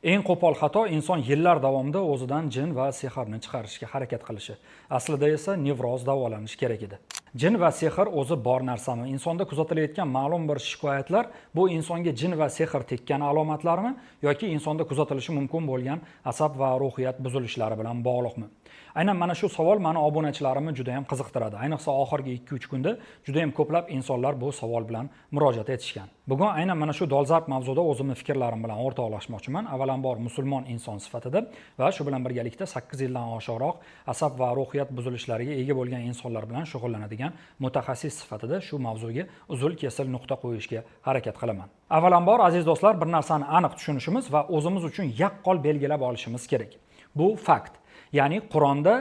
Eng qo'pol xato inson yillar davomida o'zidan jin va sehrni chiqarishga harakat qilishi. Aslida esa nevroz davolanishi kerak edi. Jin va sehr o'zi bor narsami? Insonda kuzatilayotgan ma'lum bir shikoyatlar bu insonga jin va sehr tekkani alomatlarmi yoki insonda kuzatilishi mumkin bo'lgan asab va ruhiyat buzilishlari bilan bog'liqmi? Aynan mana shu savol meni obunachilarimni juda ham qiziqtiradi. Ayniqsa oxirgi 2-3 kunda juda ham ko'plab insonlar bu savol bilan murojaat etishgan. Bugun aynan mana shu dolzarb mavzuda o'zimning fikrlarim bilan o'rtoqlashmoqchiman. Avvalambor musulmon inson sifatida va shu bilan birgalikda 8 yildan oshiqroq asab va ruhiyat buzilishlariga ega bo'lgan insonlar bilan shug'ullanadigan mutaxassis sifatida shu mavzuga uzul-kesil nuqta qo'yishga harakat qilaman. Avvalambor aziz do'stlar, bir narsani aniq tushunishimiz va o'zimiz uchun yaqqol belgilab olishimiz kerak. Bu fakt. Ya'ni Qur'onda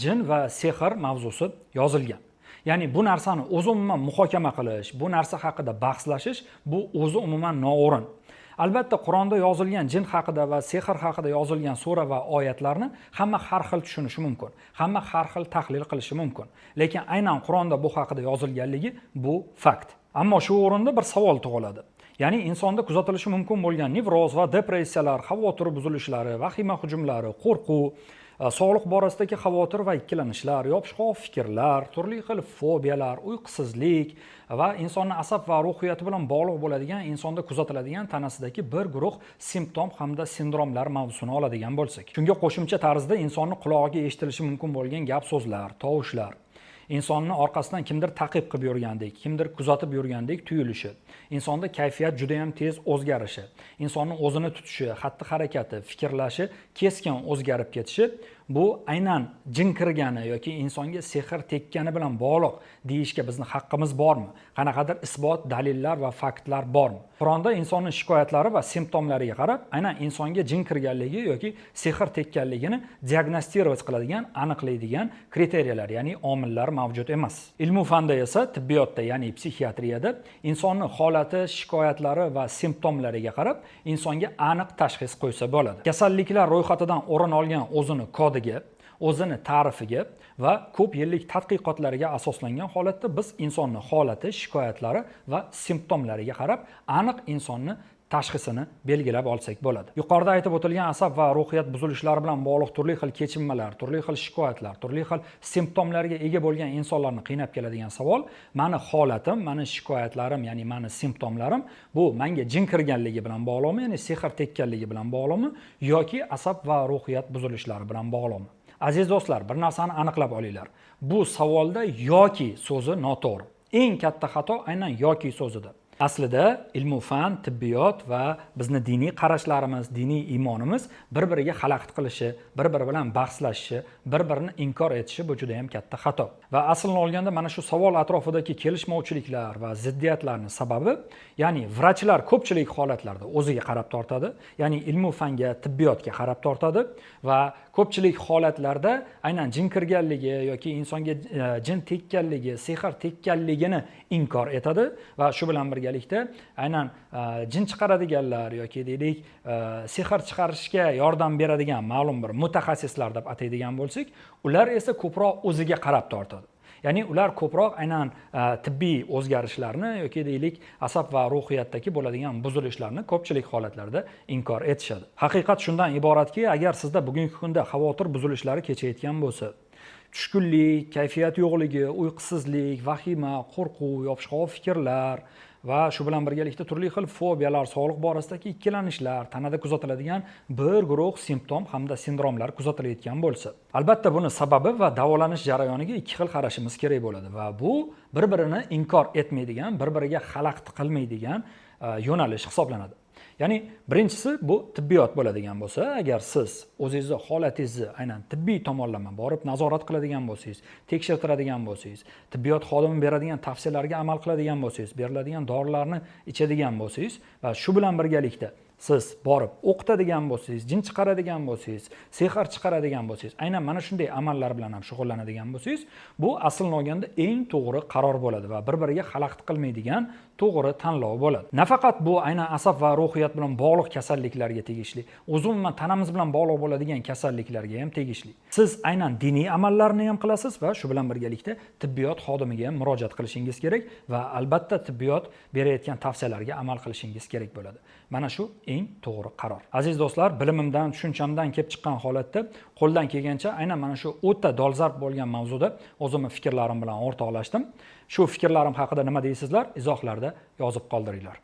jin va sehr mavzusi yozilgan. Ya'ni bu narsani o'zi umuman muhokama qilish, bu narsa haqida bahslashish bu o'zi umuman noo'rin. Albatta Qur'onda yozilgan jin haqida va sehr haqida yozilgan sura va oyatlarni hamma har xil tushunishi mumkin. Hamma har xil tahlil qilishi mumkin. Lekin aynan Qur'onda bu haqida yozilganligi bu fakt. Ammo shu o'rinda bir savol tug'iladi. Ya'ni insonda kuzatilishi mumkin bo'lgan nevroz va depressiyalar, xavotir buzilishlari, vahima hujumlari, qo'rquv, sog'liq borasidagi xavotir va ikkilanishlar, yopishqoq fikrlar, turli xil fobiyalar, uyqusizlik va insonning asab va ruhiyati bilan bog'liq bo'ladigan, insonda kuzatiladigan tanasidagi bir guruh simptom hamda sindromlar mavzusini oladigan bo'lsak. Shunga qo'shimcha tarzda insonning qulog'iga eshitilishi mumkin bo'lgan gap-so'zlar, tovushlar, insonni orqasidan kimdir ta'qib qilib yurgandek, kimdir kuzatib yurgandek tuyulishi, insonda kayfiyat juda ham tez o'zgarishi, insonning o'zini tutishi, xatti-harakati, fikrlashi keskin o'zgarib ketishi bu aynan jin kirgani yoki insonga sehr tekkani bilan bog'liq deyishga bizning haqqimiz bormi? Qanaqadir isbot, dalillar va faktlar bormi? Qur'onda insonning shikoyatlari va simptomlariga qarab, aynan insonga jin kirganligi yoki sehr tekkanligini diagnostika qiladigan, aniqlaydigan kriteriyalar, ya'ni omillar mavjud emas. Ilmu fanda esa tibbiyotda, ya'ni psixiatriyada insonning holati, shikoyatlari va simptomlariga qarab insonga aniq tashxis qo'ysa bo'ladi. Kasalliklar ro'yxatidan o'rin olgan o'zini kodiga, o'zini ta'rifiga va ko'p yillik tadqiqotlariga asoslangan holatda biz insonning holati, shikoyatlari va simptomlariga qarab aniq insonni tashxisini belgilab olsak bo'ladi. Yuqorida aytib o'tilgan asab va ruhiyat buzilishlari bilan bog'liq turli xil kechinmalar, turli xil shikoyatlar, turli xil simptomlarga ega bo'lgan insonlarni qiynab keladigan savol, meni holatim, meni shikoyatlarim, ya'ni meni simptomlarim bu menga jin kirganligi bilan bog'liqmi, ya'ni sehr tekkanligi bilan bog'liqmi yoki asab va ruhiyat buzilishlari bilan bog'liqmi? Aziz do'stlar, bir narsani aniqlab olinglar. Bu savolda yoki so'zi noto'g'ri. Eng katta xato aynan yoki so'zida. Aslida ilmu fan, tibbiyot va bizni diniy qarashlarimiz, diniy iymonimiz bir-biriga xalaqit qilishi, bir-biri bilan bahslashishi, bir-birini inkor etishi bu juda ham katta xato. Va aslini olganda mana shu savol atrofidagi kelishmovchiliklar va ziddiyatlarning sababi, ya'ni vrachlar ko'pchilik holatlarda o'ziga qarab tortadi, ya'ni ilmu fanga, tibbiyotga qarab tortadi va ko'pchilik holatlarda aynan jin kirganligi yoki insonga jin tekkanligi, sehr tekkanligini inkor etadi va shu bilan birgalikda aynan jin chiqaradiganlar yoki deylik sehr chiqarishga yordam beradigan ma'lum bir mutaxassislar deb ataydigan bo'lsak, ular esa ko'proq o'ziga qarab tortadi. Ya'ni ular ko'proq aynan tibbiy o'zgarishlarni yoki deylik asab va ruhiyatdagi bo'ladigan buzilishlarni ko'pchilik holatlarda inkor etishadi. Haqiqat shundan iboratki, agar sizda bugungi kunda xavotir buzilishlari kechayotgan bo'lsa, tushkunlik, kayfiyat yo'qligi, uyqusizlik, vahima, qo'rquv, yopishqoq fikrlar va shu bilan birgalikda turli xil fobiyalar, sog'liq borasidagi ikkilanishlar, tanada kuzatiladigan bir guruh simptom hamda sindromlar kuzatilayotgan bo'lsa, albatta buni sababi va davolanish jarayoniga ikki xil qarashimiz kerak bo'ladi va bu bir-birini inkor etmaydigan, bir-biriga xalaqit qilmaydigan yo'nalish hisoblanadi. Ya'ni birinchisi bu tibbiyot bo'ladigan bo'lsa, agar siz o'zingizni holatingizni aynan tibbiy tomonlama borib nazorat qiladigan bo'lsangiz, tekshirtiradigan bo'lsangiz, tibbiyot xodimi beradigan tavsiyalarga amal qiladigan bo'lsangiz, beriladigan dorilarni ichadigan bo'lsangiz va shu bilan birgalikda siz borib o'qitadigan bo'lsangiz, jin chiqaradigan bo'lsangiz, sehr chiqaradigan bo'lsangiz, aynan mana shunday amallar bilan ham shug'ullanadigan bo'lsangiz, bu aslini olganda eng to'g'ri qaror bo'ladi va bir-biriga xalaqit qilmaydigan to'g'ri tanlov bo'ladi. Nafaqat bu aynan asab va ruhiyat bilan bog'liq kasalliklarga tegishli, umuman tanamiz bilan bog'liq bo'ladigan kasalliklarga ham tegishli. Siz aynan diniy amallarni ham qilasiz va shu bilan birgalikda tibbiyot xodimiga ham murojaat qilishingiz kerak va albatta tibbiyot berayotgan tavsiyalarga amal qilishingiz kerak bo'ladi. Mana shu eng to'g'ri qaror. Aziz do'stlar, bilimimdan, tushunchamdan kelib chiqqan holatda qo'ldan kelgancha aynan mana shu o'ta dolzarb bo'lgan mavzuda o'zimning fikrlarim bilan o'rtoqlashdim. Shu fikrlarim haqida nima deysizlar? Izohlarda yozib qoldiringlar.